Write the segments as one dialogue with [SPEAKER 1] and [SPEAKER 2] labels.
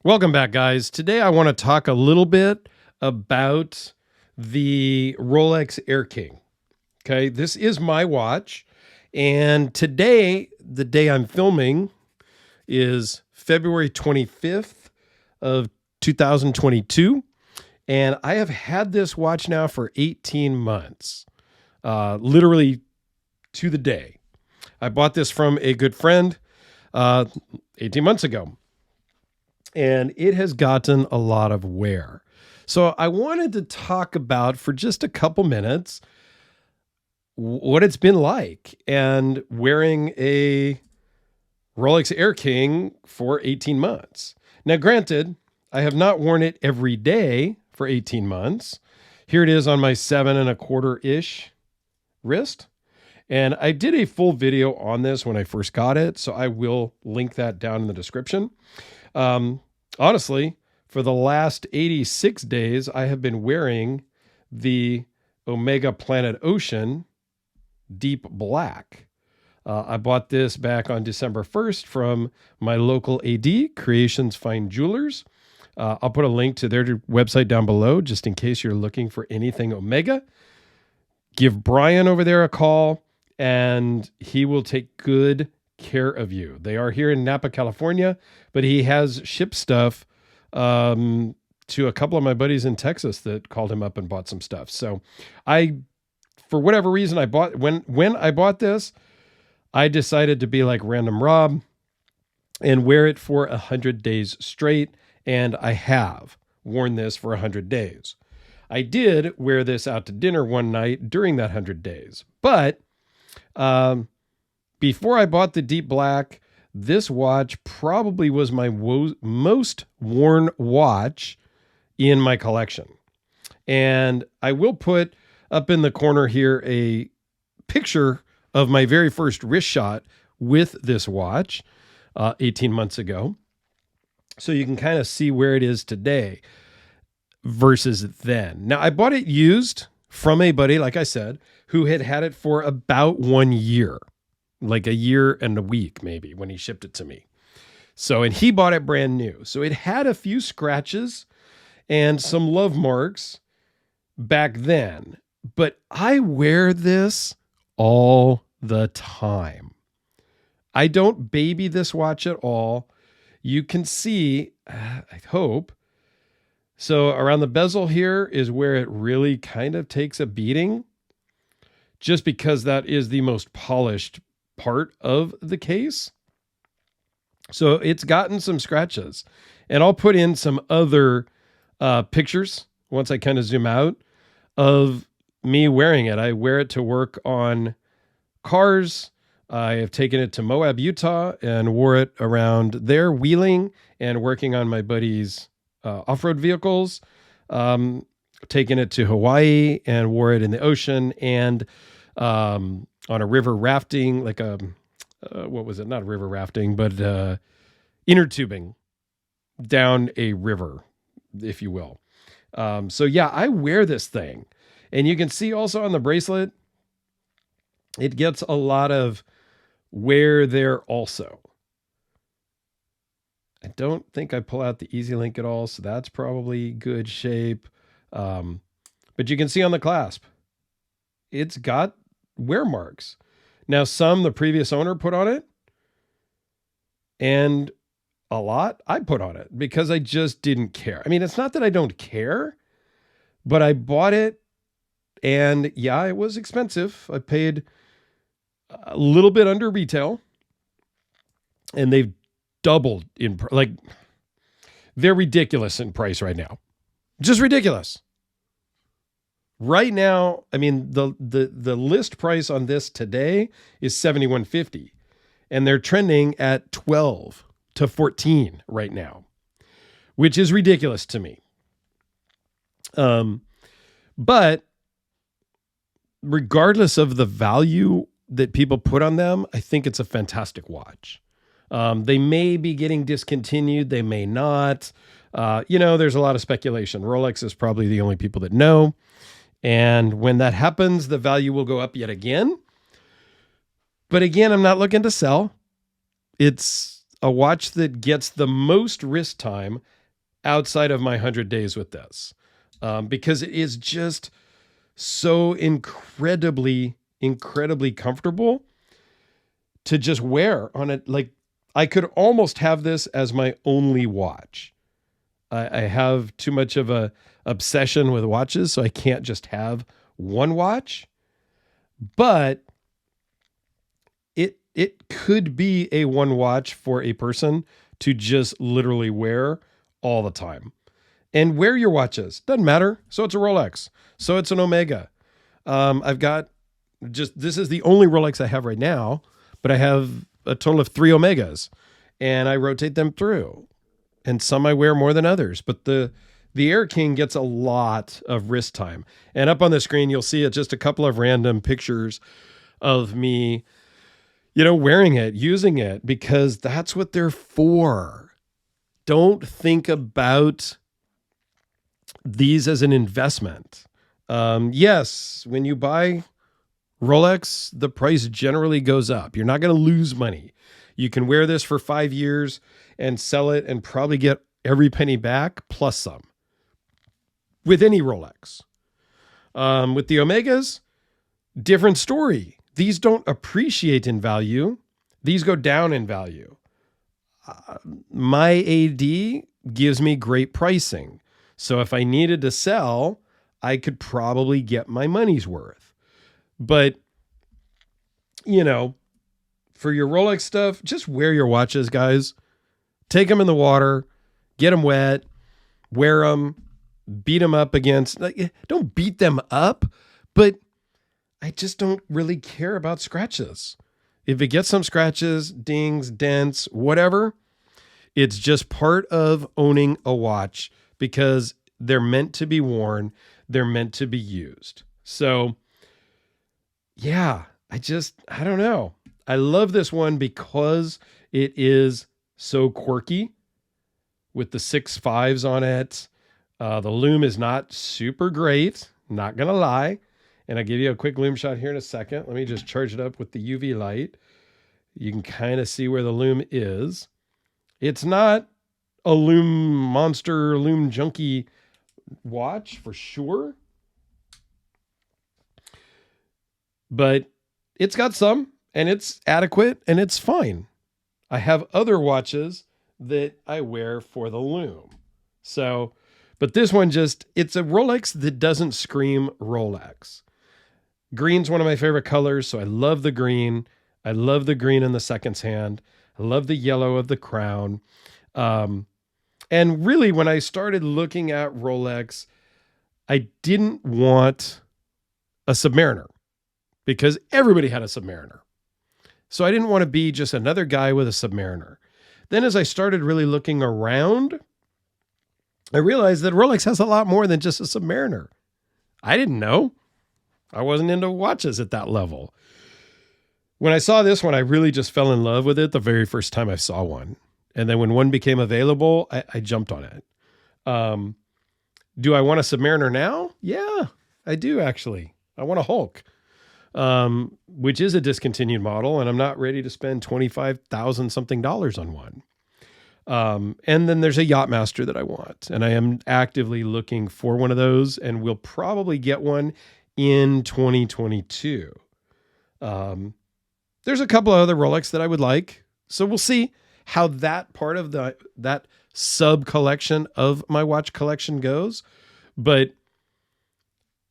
[SPEAKER 1] Welcome back, guys. Today I want to talk a little bit about the Rolex Air King. Okay, this is my watch, and today, the day I'm filming, is February 25th of 2022, and I have had this watch now for 18 months, literally to the day. I bought this from a good friend 18 months ago. And it has gotten a lot of wear. So I wanted to talk about for just a couple minutes what it's been like and wearing a Rolex Air King for 18 months. Now, granted, I have not worn it every day for 18 months. Here it is on my 7.25-ish wrist. And I did a full video on this when I first got it, so I will link that down in the description. Honestly, for the last 86 days, I have been wearing the Omega Planet Ocean Deep Black. I bought this back on December 1st from my local AD, Creations Fine Jewelers. I'll put a link to their website down below, just in case you're looking for anything Omega. Give Brian over there a call, and he will take good care of you. They are here in Napa, California, but he has shipped stuff to a couple of my buddies in Texas that called him up and bought some stuff. So for whatever reason, when I bought this, I decided to be like Random Rob and wear it for 100 days straight. And I have worn this for 100 days. I did wear this out to dinner one night during that 100 days, but, before I bought the Deep Black, this watch probably was my most worn watch in my collection. And I will put up in the corner here a picture of my very first wrist shot with this watch 18 months ago. So you can kind of see where it is today versus then. Now, I bought it used from a buddy, like I said, who had had it for about 1 year. Like a year and a week, maybe, when he shipped it to me. So, and he bought it brand new. So it had a few scratches and some love marks back then. But I wear this all the time. I don't baby this watch at all. You can see, I hope. So around the bezel here is where it really kind of takes a beating, just because that is the most polished part of the case. So it's gotten some scratches, and I'll put in some other pictures once I kind of zoom out of me wearing it. I wear it to work on cars. I have taken it to Moab, Utah, and wore it around there wheeling and working on my buddy's off-road vehicles. Taken it to Hawaii and wore it in the ocean and on a river rafting, like what was it? Not river rafting, but inner tubing down a river, if you will. So yeah, I wear this thing, and you can see also on the bracelet, it gets a lot of wear there also. I don't think I pull out the Easy Link at all, so that's probably good shape. But you can see on the clasp, it's got wear marks. Now, some the previous owner put on it, and a lot I put on it because I just didn't care. I mean, it's not that I don't care, but I bought it, and yeah, it was expensive. I paid a little bit under retail, and they've doubled in like they're ridiculous in price right now. Just ridiculous. Right now, I mean, the list price on this today is $7,150, and they're trending at 12 to 14 right now, which is ridiculous to me. But regardless of the value that people put on them, I think it's a fantastic watch. They may be getting discontinued. They may not. There's a lot of speculation. Rolex is probably the only people that know. And when that happens, the value will go up yet again. But again, I'm not looking to sell. It's a watch that gets the most wrist time outside of my 100 days with this, because it is just so incredibly comfortable to just wear on it. Like, I could almost have this as my only watch. I have too much of a obsession with watches, so I can't just have one watch, but it could be a one watch for a person to just literally wear all the time. And wear your watches. Doesn't matter. So it's a Rolex. So it's an Omega. I've got this is the only Rolex I have right now, but I have a total of 3 Omegas, and I rotate them through. And some I wear more than others, but the Air King gets a lot of wrist time. And up on the screen, you'll see it, just a couple of random pictures of me, wearing it, using it, because that's what they're for. Don't think about these as an investment. Yes, when you buy Rolex, the price generally goes up. You're not going to lose money. You can wear this for 5 years and sell it and probably get every penny back plus some with any Rolex. With the Omegas, different story. These don't appreciate in value. These go down in value. My AD gives me great pricing. So if I needed to sell, I could probably get my money's worth. But, for your Rolex stuff, just wear your watches, guys. Take them in the water, get them wet, wear them, beat them up against, don't beat them up, but I just don't really care about scratches. If it gets some scratches, dings, dents, whatever, it's just part of owning a watch, because they're meant to be worn. They're meant to be used. So yeah, I don't know. I love this one because it is so quirky with the 6.5s on it. The Lume is not super great, not going to lie. And I'll give you a quick Lume shot here in a second. Let me just charge it up with the UV light. You can kind of see where the Lume is. It's not a Lume monster, Lume junkie watch for sure, but it's got some, and it's adequate, and it's fine. I have other watches that I wear for the Lume. So, but this one it's a Rolex that doesn't scream Rolex. Green's one of my favorite colors, so I love the green. I love the green in the seconds hand. I love the yellow of the crown. And really, when I started looking at Rolex, I didn't want a Submariner because everybody had a Submariner. So I didn't want to be just another guy with a Submariner. Then as I started really looking around, I realized that Rolex has a lot more than just a Submariner. I didn't know. I wasn't into watches at that level. When I saw this one, I really just fell in love with it the very first time I saw one. And then when one became available, I jumped on it. Do I want a Submariner now? Yeah, I do actually. I want a Hulk, which is a discontinued model, and I'm not ready to spend $25,000 something on one. And then there's a Yachtmaster that I want, and I am actively looking for one of those, and we'll probably get one in 2022. There's a couple of other Rolex that I would like, so we'll see how that part of that sub collection of my watch collection goes. But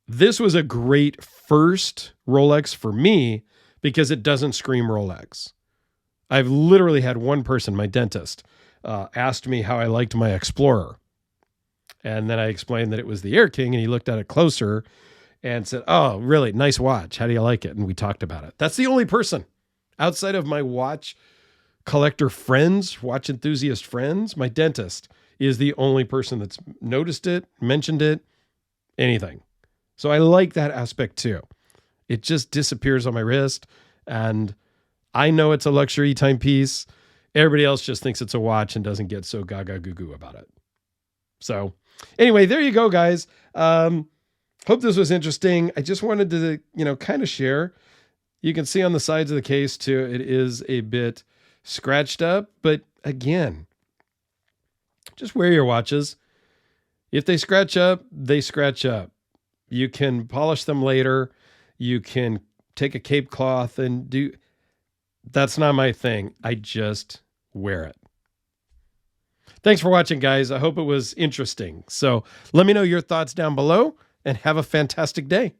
[SPEAKER 1] this was a great first Rolex for me because it doesn't scream Rolex. I've literally had one person, my dentist, asked me how I liked my Explorer. And then I explained that it was the Air King, and he looked at it closer and said, "Oh, really? Nice watch. How do you like it?" And we talked about it. That's the only person outside of my watch collector friends, watch enthusiast friends. My dentist is the only person that's noticed it, mentioned it, anything. So I like that aspect too. It just disappears on my wrist, and I know it's a luxury timepiece. Everybody else just thinks it's a watch and doesn't get so gaga goo goo about it. So anyway, there you go, guys. Hope this was interesting. I just wanted to, kind of share. You can see on the sides of the case too, it is a bit scratched up, but again, just wear your watches. If they scratch up, they scratch up. You can polish them later. You can take a cape cloth and do. That's not my thing. I just wear it. Thanks for watching, guys. I hope it was interesting. So let me know your thoughts down below and have a fantastic day.